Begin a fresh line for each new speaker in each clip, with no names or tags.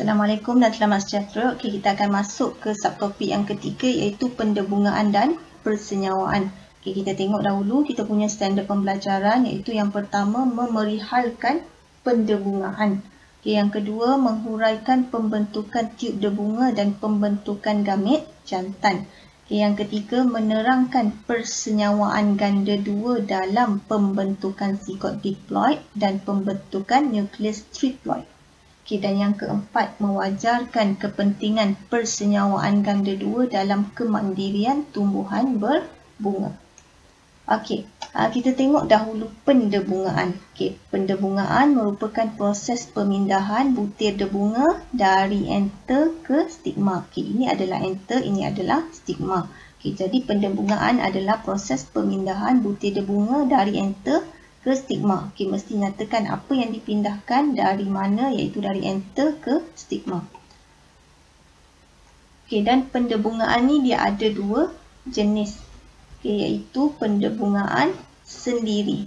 Assalamualaikum dan selamat sejahtera. Okey, kita akan masuk ke subtopik yang ketiga iaitu pendebungaan dan persenyawaan. Okey, kita tengok dahulu kita punya standard pembelajaran iaitu yang pertama memerihalkan pendebungaan. Okey, yang kedua menghuraikan pembentukan tiub debunga dan pembentukan gamit jantan. Okey, yang ketiga menerangkan persenyawaan ganda dua dalam pembentukan zigot diploid dan pembentukan nukleus triploid. Okay, dan yang keempat, mewajarkan kepentingan persenyawaan ganda dua dalam kemandirian tumbuhan berbunga. Okey, kita tengok dahulu pendebungaan. Okey, pendebungaan merupakan proses pemindahan butir debunga dari enter ke stigma. Okey, ini adalah enter, ini adalah stigma. Okey, jadi pendebungaan adalah proses pemindahan butir debunga dari enter ke stigma. Okey, mesti nyatakan apa yang dipindahkan dari mana, iaitu dari enter ke stigma. Okey, dan pendebungaan ni dia ada dua jenis. Okey, iaitu pendebungaan sendiri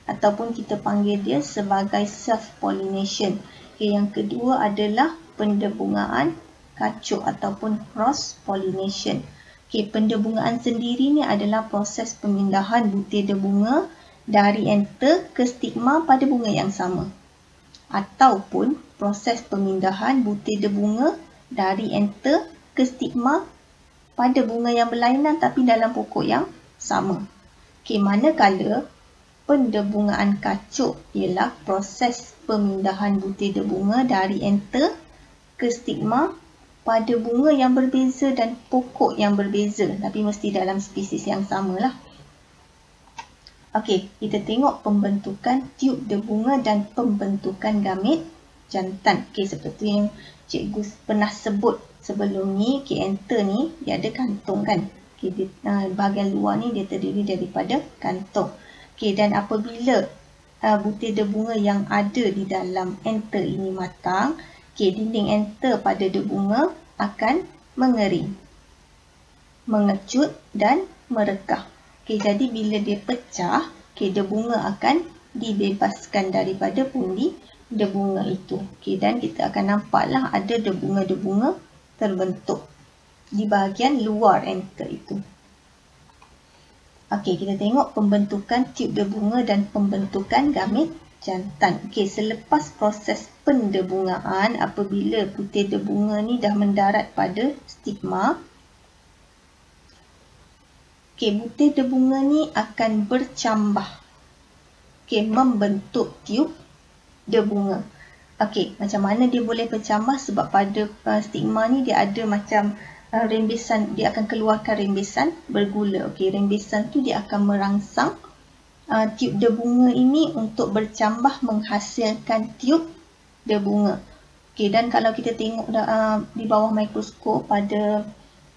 ataupun kita panggil dia sebagai self-pollination. Okey, yang kedua adalah pendebungaan kacuk ataupun cross-pollination. Okey, pendebungaan sendiri ni adalah proses pemindahan butir debunga dari enter ke stigma pada bunga yang sama, ataupun proses pemindahan butir debunga dari enter ke stigma pada bunga yang berlainan tapi dalam pokok yang sama. Okey, manakala pendebungaan kacuk ialah proses pemindahan butir debunga dari enter ke stigma pada bunga yang berbeza dan pokok yang berbeza, tapi mesti dalam spesies yang samalah. Okey, kita tengok pembentukan tiub debunga dan pembentukan gamit jantan. Okey, seperti yang cikgu pernah sebut sebelum ni, okey, enter ni dia ada kantung kan. Okey, bahagian luar ni dia terdiri daripada kantung. Okey, dan apabila butir debunga yang ada di dalam enter ini matang, okey, dinding enter pada debunga akan mengering, mengecut dan merekah. Okey, jadi bila dia pecah, okey, debunga akan dibebaskan daripada pundi debunga itu. Okey, dan kita akan nampaklah ada debunga-debunga terbentuk di bahagian luar enter itu. Okey, kita tengok pembentukan tiub debunga dan pembentukan gamit jantan. Okey, selepas proses pendebungaan, apabila butir debunga ni dah mendarat pada stigma, okey, butir debunga ni akan bercambah. Okey, membentuk tiub debunga. Okey, macam mana dia boleh bercambah? Sebab pada stigma ni dia ada macam rembesan, dia akan keluarkan rembesan bergula. Okey, rembesan tu dia akan merangsang tiub debunga ini untuk bercambah menghasilkan tiub debunga. Okey, dan kalau kita tengok di bawah mikroskop pada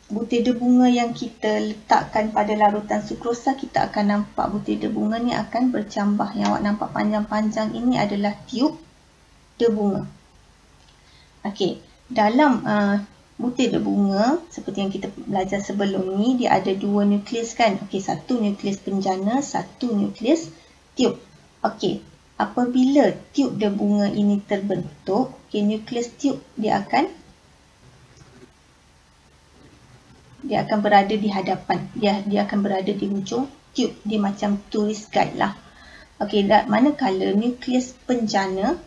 butir debunga yang kita letakkan pada larutan sukrosa, kita akan nampak butir debunga ni akan bercambah. Yang awak nampak panjang-panjang ini adalah tiub debunga. Okey, dalam butir debunga seperti yang kita belajar sebelum ni, dia ada dua nukleus kan. Okey, satu nukleus penjana, satu nukleus tiub. Okey, apabila tiub debunga ini terbentuk, okey, nukleus tiub dia akan berada di hadapan. Dia akan berada di hujung tiub. Dia macam tourist guide lah. Okey, manakala nukleus penjana,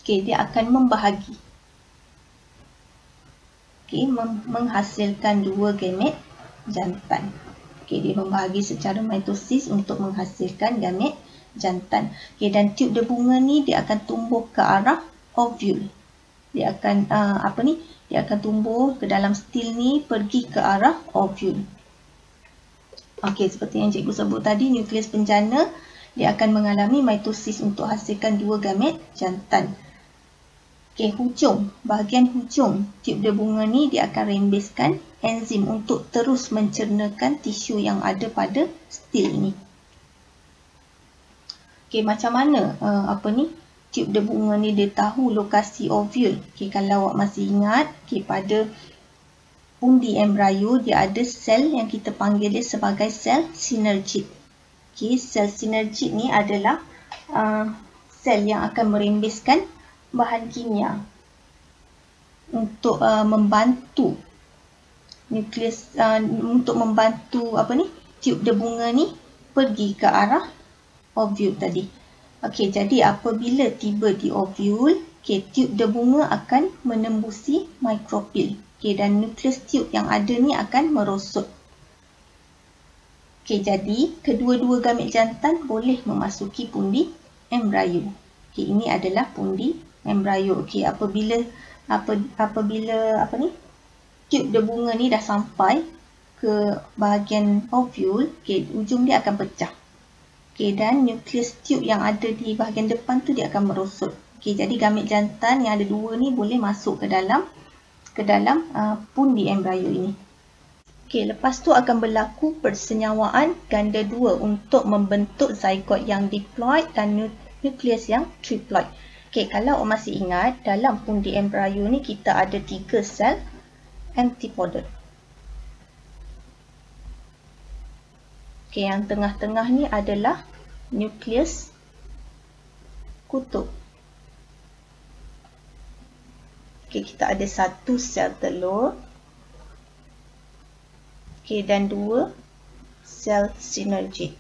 okey, dia akan membahagi. Okey, menghasilkan dua gamet jantan. Okey, dia membahagi secara mitosis untuk menghasilkan gamet jantan. Okey, dan tiub debunga ni dia akan tumbuh ke arah ovule. Dia akan dia akan tumbuh ke dalam stil ni, pergi ke arah ovule. Okey, seperti yang cikgu sebut tadi, nukleus penjana dia akan mengalami mitosis untuk hasilkan dua gamet jantan. Okey, bahagian hujung tiub debunga ni dia akan rembeskan enzim untuk terus mencernakan tisu yang ada pada stil ni. Okey, macam mana tiub debunga ni dia tahu lokasi ovule? Okey, kalau awak masih ingat, okey, pada undi embrio dia ada sel yang kita panggil dia sebagai sel sinergit. Okey, sel sinergit ni adalah sel yang akan merembeskan bahan kimia. untuk membantu nukleus, untuk membantu tiub debunga ni pergi ke arah ovule tadi. Okey, jadi apabila tiba di ovule, tiub debunga akan menembusi mikropil. Dan nukleus tiub yang ada ni akan merosot. Jadi kedua-dua gamit jantan boleh memasuki pundi embrio. Ini adalah pundi embrio. Apabila tiub debunga ni dah sampai ke bahagian ovule, ujung dia akan pecah. Dan nukleus tiub yang ada di bahagian depan tu dia akan merosot. Jadi gamit jantan yang ada dua ni boleh masuk ke dalam pundi embrio ini. Lepas tu akan berlaku persenyawaan ganda dua untuk membentuk zygote yang diploid dan nukleus yang triploid. Kalau masih ingat, dalam pundi embrio ni kita ada 3 sel antipodal. Yang tengah-tengah ni adalah nukleus kutub. Kita ada 1 sel telur. Dan 2 sel sinergik.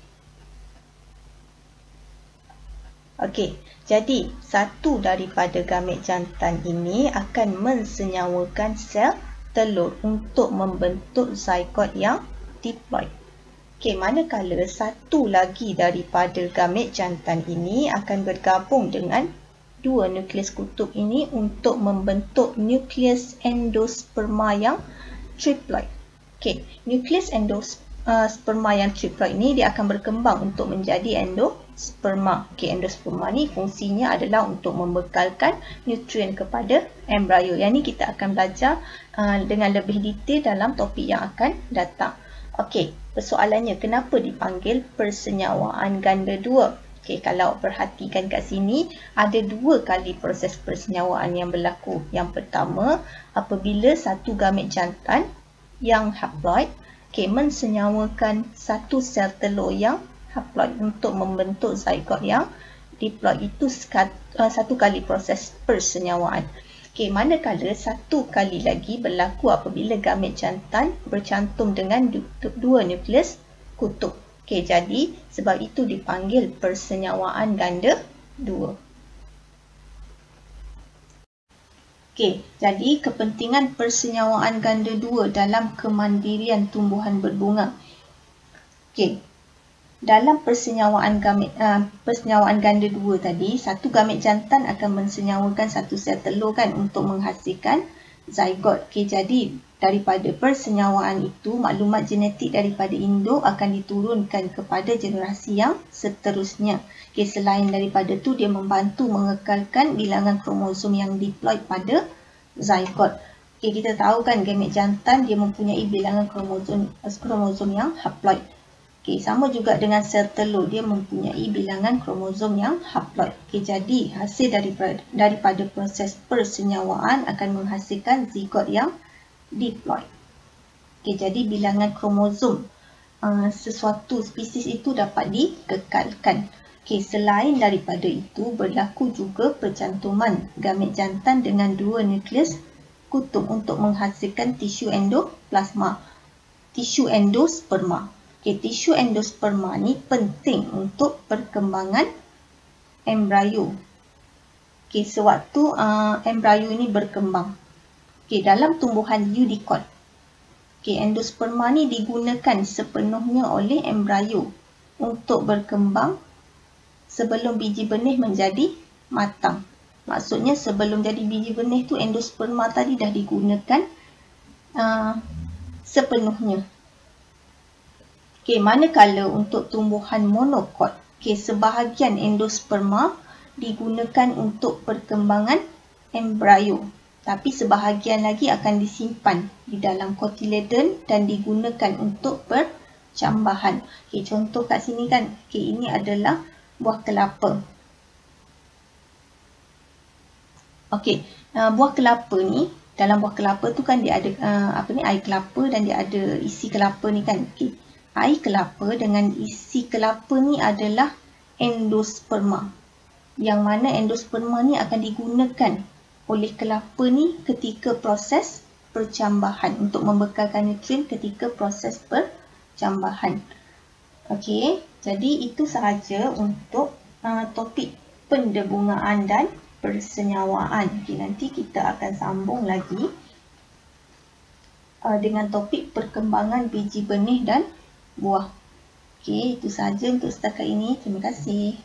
Jadi satu daripada gamit jantan ini akan mensenyawakan sel telur untuk membentuk zygote yang diploid. Manakala satu lagi daripada gamit jantan ini akan bergabung dengan 2 nukleus kutub ini untuk membentuk nukleus endosperma yang triploid. Nukleus endosperma yang triploid ini dia akan berkembang untuk menjadi endosperma. Endosperma ni fungsinya adalah untuk membekalkan nutrien kepada embrio. Yang ni kita akan belajar dengan lebih detail dalam topik yang akan datang. Persoalannya, kenapa dipanggil persenyawaan ganda dua? Kalau perhatikan kat sini, ada 2 kali proses persenyawaan yang berlaku. Yang pertama, apabila satu gamit jantan yang haploid mensenyawakan 1 sel telur yang haploid untuk membentuk zygote yang diploid. Itu 1 kali proses persenyawaan. Manakala 1 kali lagi berlaku apabila gamit jantan bercantum dengan 2 nukleus kutub. Jadi sebab itu dipanggil persenyawaan ganda 2. Jadi kepentingan persenyawaan ganda 2 dalam kemandirian tumbuhan berbunga. Dalam persenyawaan ganda 2 tadi, satu gamit jantan akan mensenyawakan 1 sel telur untuk menghasilkan zygote. Jadi daripada persenyawaan itu, maklumat genetik daripada induk akan diturunkan kepada generasi yang seterusnya. Selain daripada itu, dia membantu mengekalkan bilangan kromosom yang diploid pada zygote. Kita tahu gamit jantan dia mempunyai bilangan kromosom yang haploid. Sama juga dengan sel telur, dia mempunyai bilangan kromosom yang haploid. Jadi hasil daripada proses persenyawaan akan menghasilkan zygote yang diploid. Jadi bilangan kromosom sesuatu spesies itu dapat dikekalkan. Selain daripada itu, berlaku juga percantuman gamit jantan dengan 2 nukleus kutub untuk menghasilkan tisu endoplasma, tisu endosperma. Tisu endosperma ni penting untuk perkembangan embrio. Sewaktu embrio ini berkembang. Dalam tumbuhan eudicot, endosperma ni digunakan sepenuhnya oleh embrio untuk berkembang sebelum biji benih menjadi matang. Maksudnya sebelum jadi biji benih tu endosperma tadi dah digunakan sepenuhnya. Manakala untuk tumbuhan monocot, sebahagian endosperma digunakan untuk perkembangan embrio, tapi sebahagian lagi akan disimpan di dalam cotyledon dan digunakan untuk percambahan. Contoh kat sini ini adalah buah kelapa. Buah kelapa ni, dalam buah kelapa tu dia ada air kelapa dan dia ada isi kelapa ni air kelapa dengan isi kelapa ni adalah endosperma. Yang mana endosperma ni akan digunakan oleh kelapa ni ketika proses percambahan, untuk membekalkan nutrien ketika proses percambahan. Okey, jadi itu sahaja untuk topik pendebungaan dan persenyawaan. Okay, nanti kita akan sambung lagi dengan topik perkembangan biji benih dan buah. Okey, itu sahaja untuk setakat ini. Terima kasih.